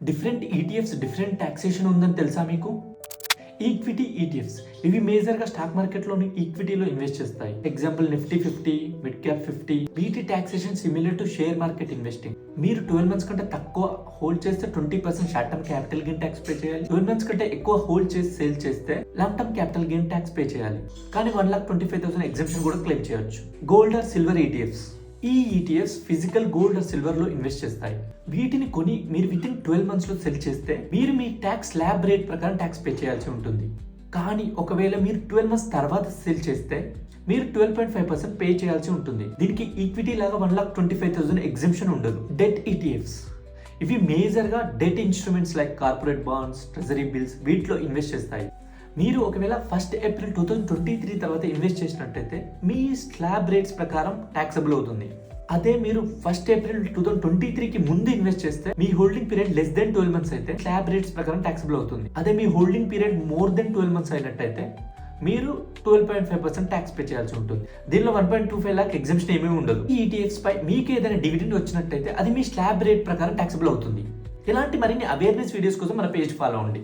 Different ETFs different taxation ఉందని తెలుసా మీకు? ఈక్విటీ ఈటీఎఫ్స్ ఇవి మేజర్గా స్టాక్ మార్కెట్లోని ఈక్విటీలో ఇన్వెస్ట్ చేస్తాయి. Example Nifty 50, mid cap 50. వీటి taxation similar to share market investing. మీరు 12 మంత్స్ కంటే తక్కువ హోల్డ్ చేస్తే 20% short term capital gain tax pay చేయాలి. 12 మంత్స్ కంటే ఎక్కువ హోల్డ్ చేసి సేల్ చేస్తే long term capital gain tax pay చేయాలి. కానీ 1,25,000 ఎగ్జెంప్షన్ కూడా క్లెయిమ్ చేయొచ్చు. Gold or silver ETFs. ఈ ETFs physical gold or silver లో ఇన్వెస్ట్ చేస్తాయి. వీటిని కొని మీరు విత్ ఇన్ 12 మంత్స్ లో సెల్ చేస్తే మీరు మీ ట్యాక్స్ స్లాబ్ రేట్ ప్రకారం ట్యాక్స్ పే చేయాల్సి ఉంటుంది. కానీ ఒకవేళ మీరు 12 మంత్స్ తర్వాత సెల్ చేస్తే మీరు 12.5% పే చేయాల్సి ఉంటుంది. దీనికి ఈక్విటీ లాగా 1,25,000 ఎగ్జెంప్షన్ ఉండదు. డెట్ ఈటీఎఫ్స్ ఇవి మేజర్ గా debt instruments like corporate bonds, treasury bills వీటిలో ఇన్వెస్ట్ చేస్తాయి. మీరు ఒకవేళ 1 ఏప్రిల్ 2023 తర్వాత ఇన్వెస్ట్ చేసినట్టయితే మీ స్లాబ్ రేట్స్ ప్రకారం ట్యాక్సబుల్ అవుతుంది. అదే మీరు 1 ఏప్రిల్ 2023కి ముందు ఇన్వెస్ట్ చేస్తే మీ holding period less than 12 months అయితే స్లాబ్ రేట్స్ ప్రకారం ట్యాక్సబుల్ అవుతుంది. అదే మీ holding period more than 12 months అయినట్టయితే మీరు 12.5% ట్యాక్స్ పే చేయాల్సి ఉంటుంది. దీనిలో 1.25 lakh ఎగ్జెంప్షన్ ఏమీ ఉండదు. ఈ ఈటీఎఫ్స్ పై మీకు ఏదైనా డివిడెండ్ వచ్చినట్టయితే అది మీ స్లాబ్ రేట్ ప్రకారం ట్యాక్సబుల్ అవుతుంది. ఇలాంటి మరిన్ని అవేర్నెస్ వీడియోస్ కోసం మన పేజ్ ఫాలో అవ్వండి.